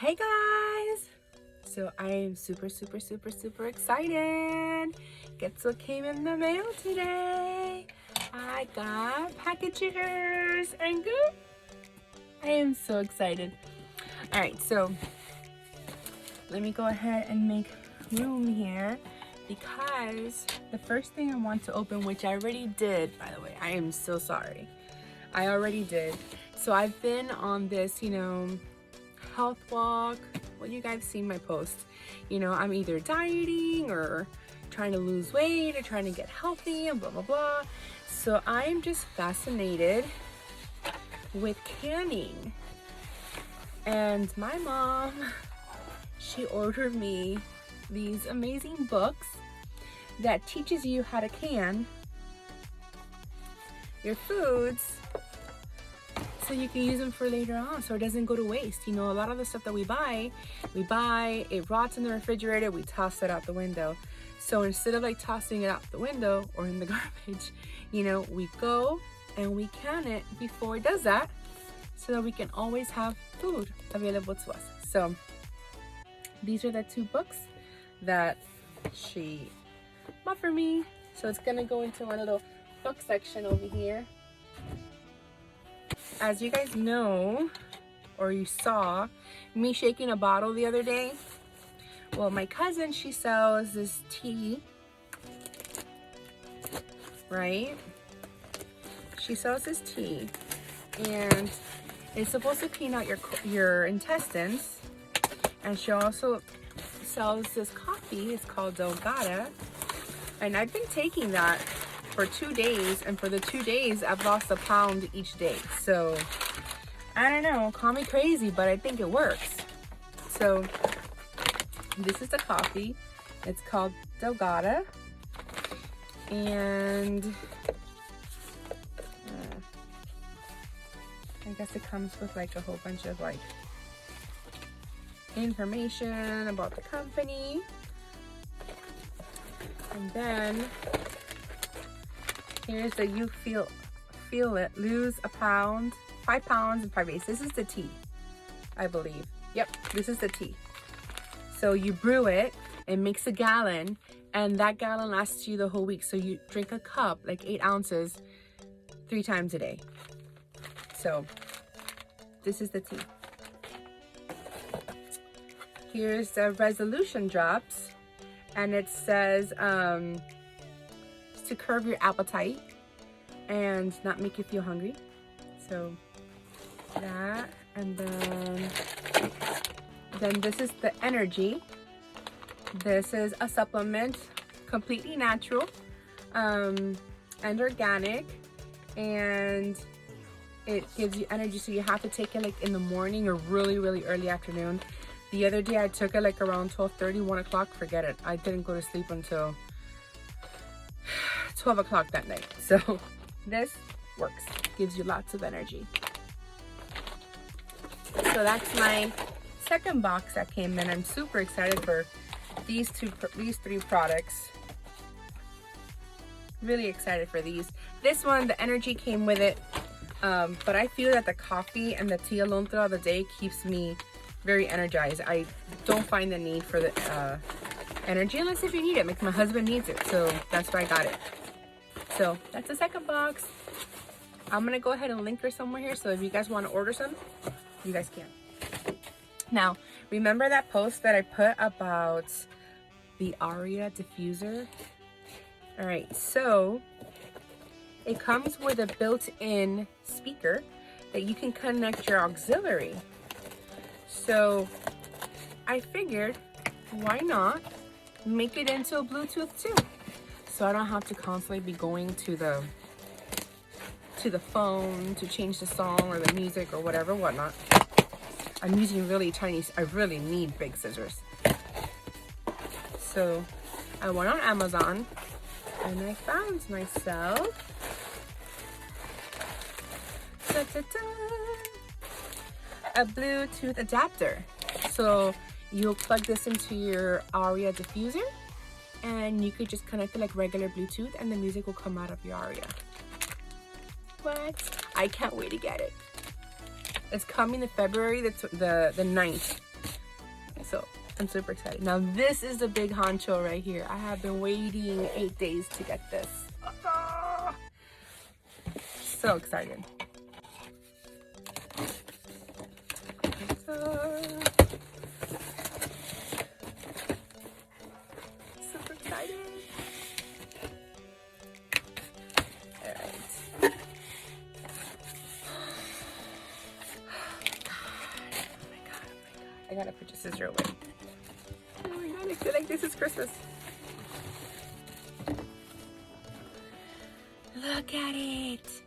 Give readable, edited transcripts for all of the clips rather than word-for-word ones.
Hey guys! So I am super excited. Guess what came in the mail today? I got packages and good. I am so excited. Alright, so let me go ahead and make room here because the first thing I want to open, which I already did, by the way, I am so sorry. I already did. So I've been on this, health walk. Well, you guys seen my posts. I'm either dieting or trying to lose weight or trying to get healthy and blah, blah, blah. So I'm just fascinated with canning. And my mom, she ordered me these amazing books that teaches you how to can your foods so you can use them for later on so it doesn't go to waste. A lot of the stuff that we buy, it rots in the refrigerator, we toss it out the window. So instead of tossing it out the window or in the garbage, we go and we can it before it does that so that we can always have food available to us. So these are the two books that she bought for me. So it's gonna go into my little book section over here. As you guys know, or you saw me shaking a bottle the other day. Well, my cousin, she sells this tea, right? She sells this tea and it's supposed to clean out your intestines. And she also sells this coffee. It's called Delgada. And I've been taking that for 2 days, and for the 2 days I've lost a pound each day. So I don't know, call me crazy, but I think it works. So this is the coffee. It's called Delgada, and I guess it comes with a whole bunch of information about the company. And then here's the you feel it, lose 5 pounds in 5 days. This is the tea, I believe. Yep, this is the tea. So you brew it, it makes a gallon, and that gallon lasts you the whole week. So you drink a cup, 8 ounces, 3 times a day. So this is the tea. Here's the resolution drops, and it says to curb your appetite and not make you feel hungry. So that, and then this is the energy. This is a supplement, completely natural and organic, and it gives you energy. So you have to take it in the morning or really early afternoon. The other day I took it around 12:30, 1 o'clock. Forget it, I didn't go to sleep until 12 o'clock that night. So this works, gives you lots of energy. So that's my second box that came in. I'm super excited for these 3 products. Really excited for these. This one, the energy came with it, but I feel that the coffee and the tea alone throughout the day keeps me very energized. I don't find the need for the energy unless if you need it. My husband needs it, so that's why I got it. So that's the second box. I'm gonna go ahead and link her somewhere here, so if you guys want to order some, you guys can. Now, remember that post that I put about the Aria diffuser? All right, so it comes with a built-in speaker that you can connect your auxiliary. So I figured, why not make it into a Bluetooth too? So I don't have to constantly be going to the phone to change the song or the music or whatnot. I'm using really tiny, I really need big scissors. So I went on Amazon and I found myself a Bluetooth adapter. So you'll plug this into your Aria diffuser and you could just connect it like regular Bluetooth and the music will come out of your Aria. What? I can't wait to get it. It's coming in February the 9th. So I'm super excited. Now this is the big honcho right here. I have been waiting 8 days to get this. Ah! So excited. Super excited. All right. I gotta put the scissor away. Oh my god, I feel like this is Christmas. Look at it.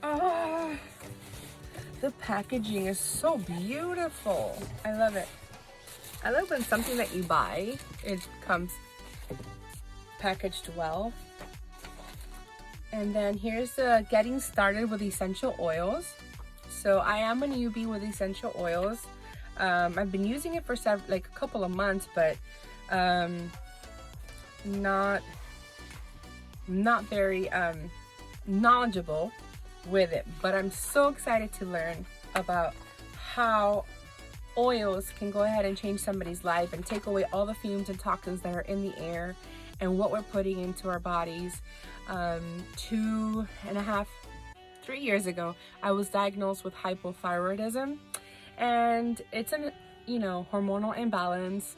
Oh, the packaging is so beautiful. I love it. I love when something that you buy, it comes packaged well. And then here's the getting started with essential oils. So I am a newbie with essential oils. I've been using it for a couple of months, but not very knowledgeable with it. But I'm so excited to learn about how oils can go ahead and change somebody's life and take away all the fumes and toxins that are in the air and what we're putting into our bodies. 2.5, 3 years ago, I was diagnosed with hypothyroidism, and it's an hormonal imbalance,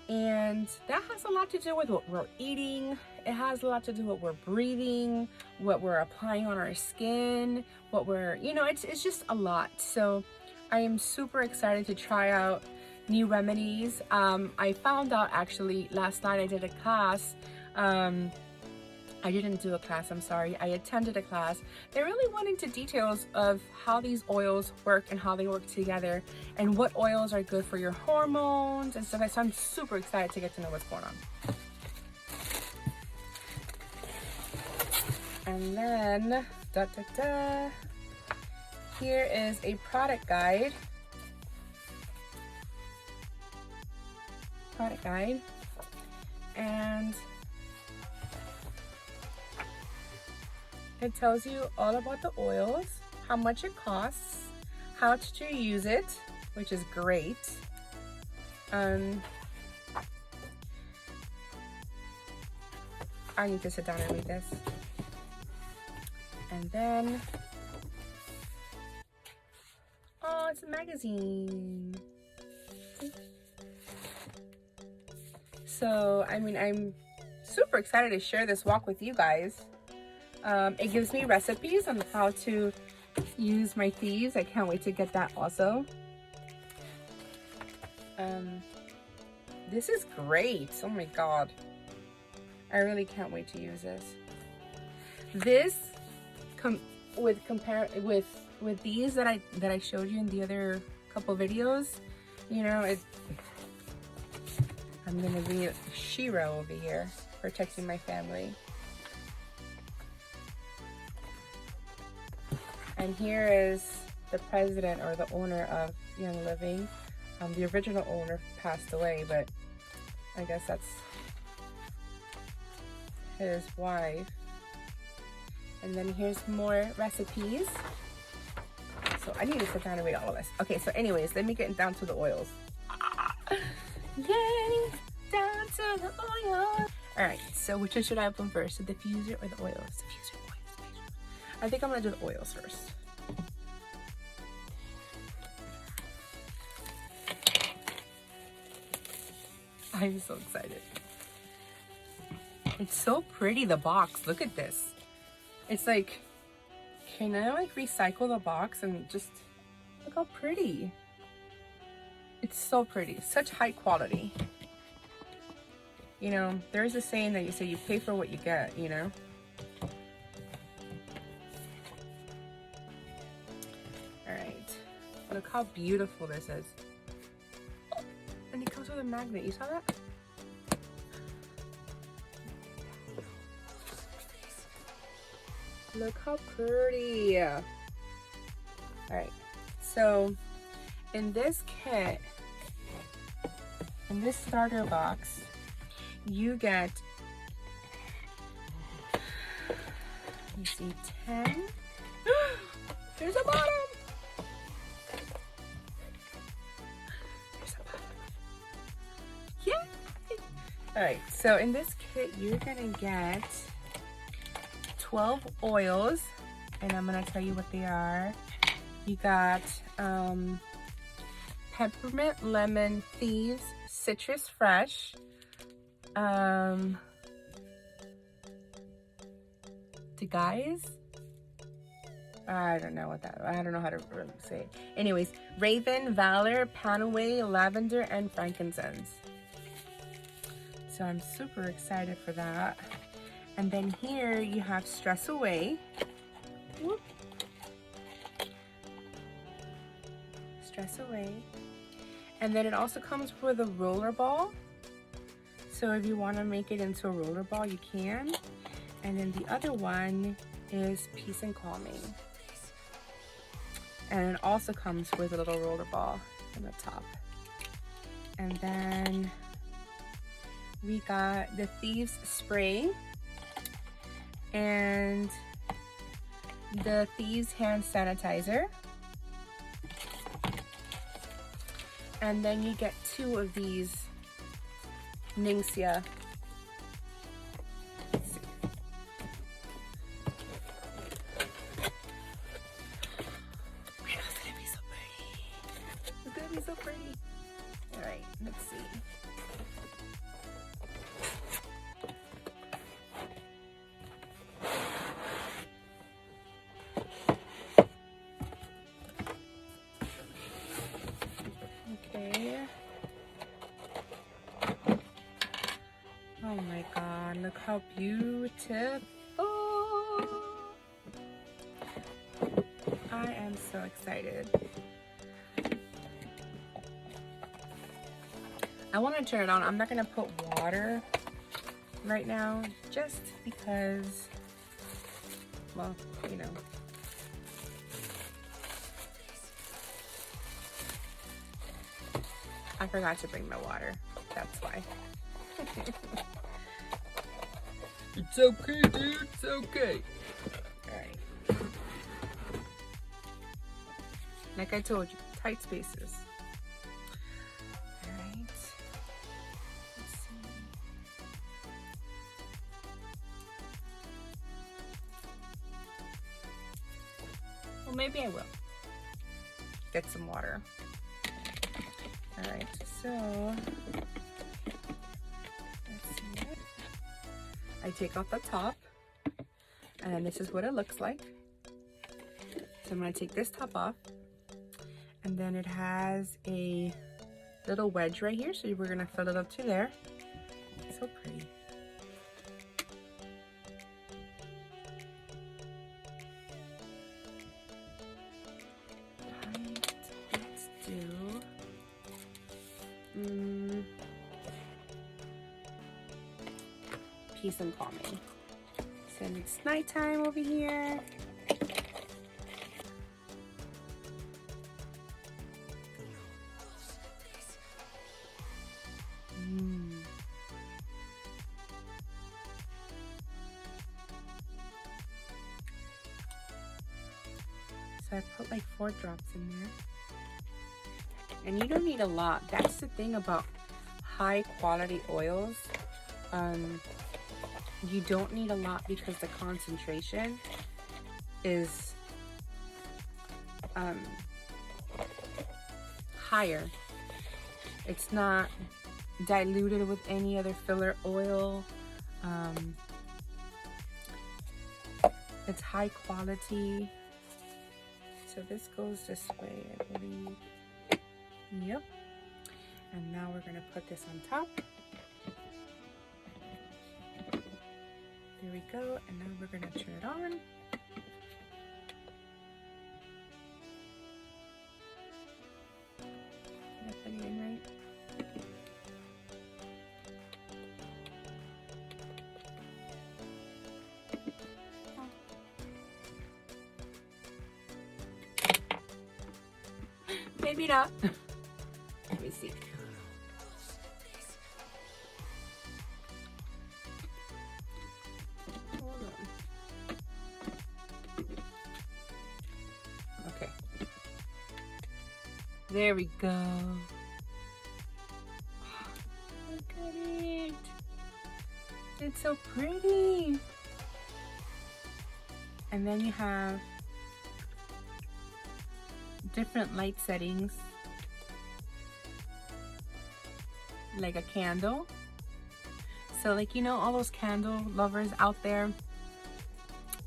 and that has a lot to do with what we're eating. It has a lot to do with what we're breathing, what we're applying on our skin, what we're, it's just a lot. So I am super excited to try out new remedies. I found out actually last night I did a class. I didn't do a class, I'm sorry. I attended a class. They really went into details of how these oils work and how they work together and what oils are good for your hormones and stuff. So I'm super excited to get to know what's going on. And then, here is a product guide. And it tells you all about the oils, how much it costs, how to use it, which is great. I need to sit down and read this. And then, oh, it's a magazine. So, I'm super excited to share this walk with you guys. It gives me recipes on how to use my thieves. I can't wait to get that also. This is great. Oh my god. I really can't wait to use this. This with these that I showed you in the other couple videos, I'm gonna be Shiro over here, protecting my family. And here is the president or the owner of Young Living. The original owner passed away, but I guess that's his wife. And then here's more recipes. So I need to sit down and read all of this. Okay, so anyways, let me get down to the oils. Yay! Down to the oils. Alright, so which one should I open first? The diffuser or the oils? Diffuser, oils. I think I'm gonna do the oils first. I'm so excited. It's so pretty, the box. Look at this. It's like, can I recycle the box and just look how pretty. It's so pretty, such high quality. There's a saying that you say you pay for what you get, All right, look how beautiful this is. Oh, and it comes with a magnet, you saw that? Look how pretty. All right, so in this kit, in this starter box, you get, let me see, 10. There's a bottom. All right, so in this kit, you're gonna get 12 oils, and I'm gonna tell you what they are. You got peppermint, lemon, thieves, citrus fresh, guys, I don't know how to say it. Anyways, raven, valor, panaway, lavender, and frankincense. So I'm super excited for that. And then here you have stress away. Whoop. Stress away. And then it also comes with a roller ball. So if you want to make it into a roller ball, you can. And then the other one is peace and calming. And it also comes with a little roller ball in the top. And then we got the Thieves Spray and the Thieves Hand Sanitizer. And then you get 2 of these Ningxia. It's gonna be so pretty. All right, let's see. Okay. Oh my God, look how beautiful. I am so excited. I want to turn it on. I'm not going to put water right now just because, well, you know. I forgot to bring my water. That's why. It's okay, dude. It's okay. Alright. Like I told you, tight spaces. Alright. Let's see. Well, maybe I will. Get some water. Alright, so let's see it. I take off the top, and then this is what it looks like. So I'm going to take this top off, and then it has a little wedge right here, so we're going to fill it up to there. So pretty. Alright, let's do peace and calming. So it's nighttime over here. So I put like 4 drops in there. And you don't need a lot. That's the thing about high quality oils. You don't need a lot because the concentration is higher. It's not diluted with any other filler oil. It's high quality. So this goes this way, I believe. Yep. And now we're gonna put this on top. There we go. And now we're gonna turn it on. Did I put it in right? Maybe not. Let me see. Hold on. Okay. There we go. Look at it. It's so pretty. And then you have different light settings, like a candle. So like, you know, all those candle lovers out there,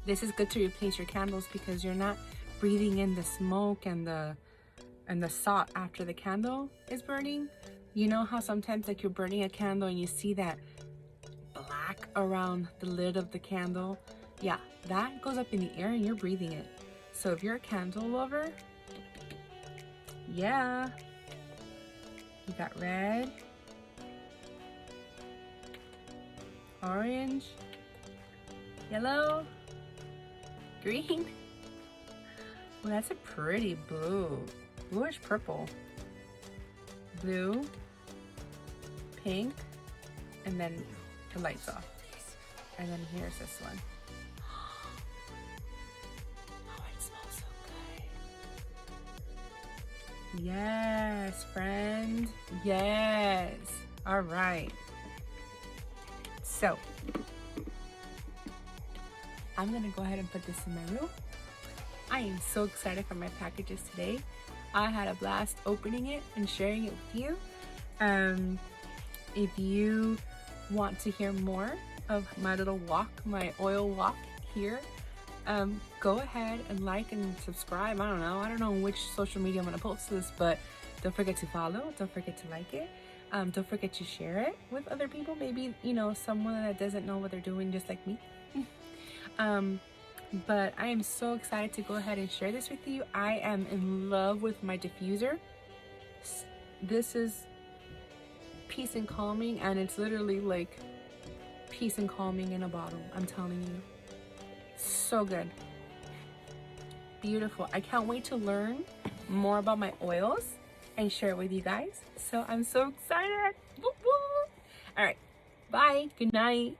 this is good to replace your candles because you're not breathing in the smoke and the salt after the candle is burning. You know how sometimes like you're burning a candle and you see that black around the lid of the candle? Yeah, that goes up in the air and you're breathing it. So if you're a candle lover, yeah, you got red, orange, yellow, green. Well, that's a pretty blue, bluish purple, blue, pink, and then the lights off. And then here's this one. Oh, it smells so good. Yes, friend. Yes. All right. So, I'm gonna go ahead and put this in my room. I am so excited for my packages today. I had a blast opening it and sharing it with you. If you want to hear more of my little walk, my oil walk here, go ahead and like and subscribe. I don't know which social media I'm gonna post this, but don't forget to follow, don't forget to like it. Don't forget to share it with other people. Maybe, you know, someone that doesn't know what they're doing just like me. But I am so excited to go ahead and share this with you. I am in love with my diffuser. This is peace and calming, and it's literally like peace and calming in a bottle. I'm telling you. So good. Beautiful. I can't wait to learn more about my oils and share it with you guys. So I'm so excited. Woo woo. All right. Bye. Good night.